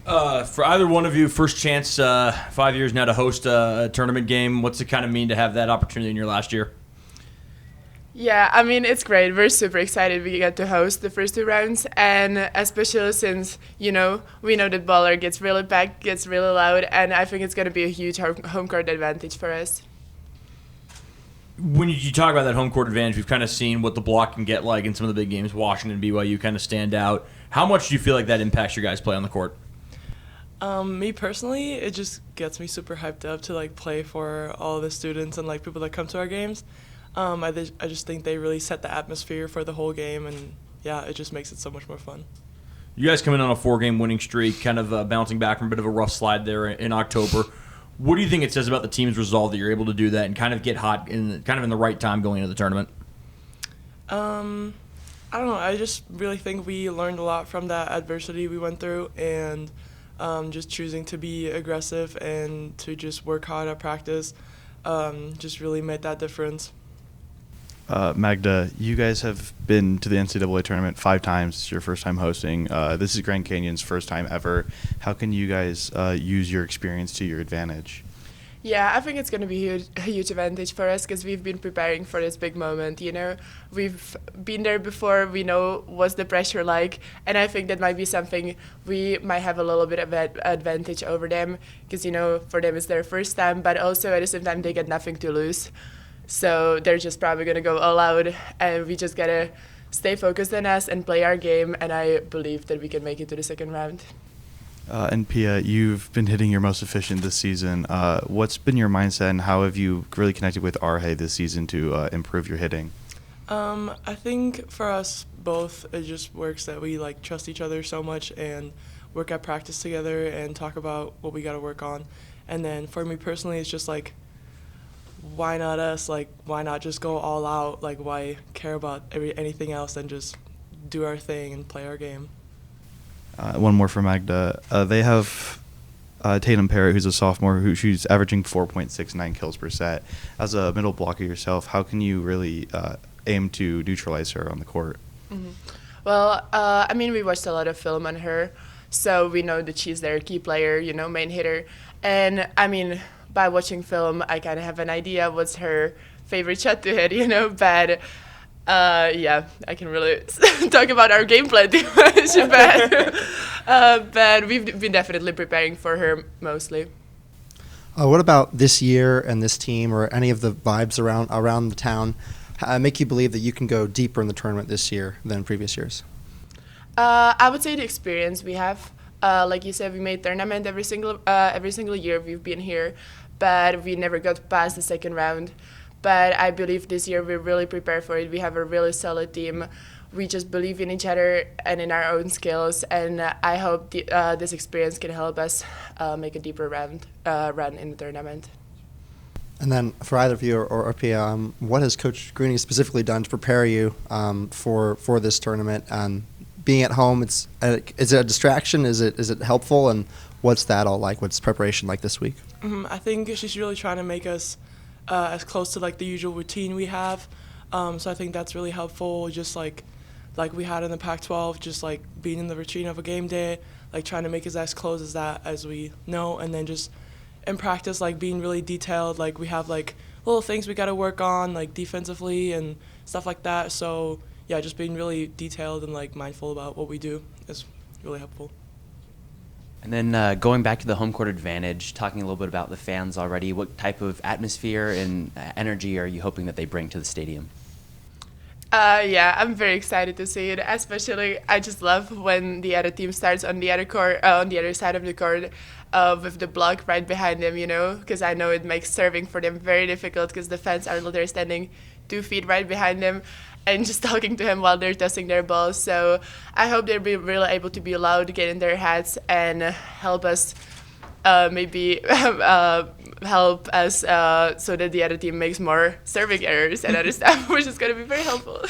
For either one of you, first chance 5 years now to host a tournament game. What's it kind of mean to have that opportunity in your last year? Yeah, I mean, it's great. We're super excited we get to host the first two rounds, and especially since, we know that Baller gets really packed, gets really loud, and I think it's going to be a huge home court advantage for us. When you talk about that home court advantage, we've kind of seen what the block can get like in some of the big games. Washington, BYU kind of stand out. How much do you feel like that impacts your guys' play on the court? Me personally, it just gets me super hyped up to play for all the students and people that come to our games. I just think they really set the atmosphere for the whole game, and yeah, it just makes it so much more fun. You guys come in on a 4-game winning streak, kind of bouncing back from a bit of a rough slide there in October. What do you think it says about the team's resolve that you're able to do that and kind of get hot in the right time going into the tournament? I don't know. I just really think we learned a lot from that adversity we went through, and just choosing to be aggressive and to just work hard at practice just really made that difference. Magda, you guys have been to the NCAA tournament 5 times. It's your first time hosting. This is Grand Canyon's first time ever. How can you guys use your experience to your advantage? Yeah, I think it's going to be a huge advantage for us because we've been preparing for this big moment. We've been there before. We know what's the pressure like, and I think that might be something we might have a little bit of an advantage over them because for them it's their first time, but also at the same time they get nothing to lose, so they're just probably going to go all out, and we just gotta stay focused on us and play our game. And I believe that we can make it to the second round. And Pia, you've been hitting your most efficient this season. What's been your mindset, and how have you really connected with Arhe this season to improve your hitting? I think for us both, it just works that we trust each other so much and work at practice together and talk about what we got to work on. And then for me personally, it's just why not us? Why not just go all out? Why care about anything else than just do our thing and play our game? One more for Magda. They have Tatum Parrott, who's a sophomore, she's averaging 4.69 kills per set. As a middle blocker yourself, how can you really aim to neutralize her on the court? Mm-hmm. Well, we watched a lot of film on her, so we know that she's their key player, main hitter. And, by watching film, I kind of have an idea what's her favorite shot to hit, but... yeah, I can really talk about our game plan too much, but we've been definitely preparing for her mostly. What about this year and this team, or any of the vibes around the town, make you believe that you can go deeper in the tournament this year than previous years? I would say the experience we have. Like you said, we made tournament every single year we've been here, but we never got past the second round. But I believe this year we're really prepared for it. We have a really solid team. We just believe in each other and in our own skills. And I hope this experience can help us make a deeper run in the tournament. And then for either of you or Pia, what has Coach Greeny specifically done to prepare you for this tournament? Being at home, is it a distraction? Is it helpful? And what's that all like? What's preparation like this week? I think she's really trying to make us as close to the usual routine we have, so I think that's really helpful. Just like we had in the Pac-12, just being in the routine of a game day, trying to make it as close as that as we know, and then just in practice, being really detailed. We have little things we got to work on, defensively and stuff like that. So yeah, just being really detailed and mindful about what we do is really helpful. And then going back to the home court advantage, talking a little bit about the fans already, what type of atmosphere and energy are you hoping that they bring to the stadium? Yeah, I'm very excited to see it. Especially, I just love when the other team starts on the other court, on the other side of the court, with the block right behind them. Because I know it makes serving for them very difficult because the fans are literally standing 2 feet right behind them and just talking to him while they're tossing their balls. So I hope they'll be really able to be loud, get in their heads, and help us so that the other team makes more serving errors and other stuff, which is going to be very helpful.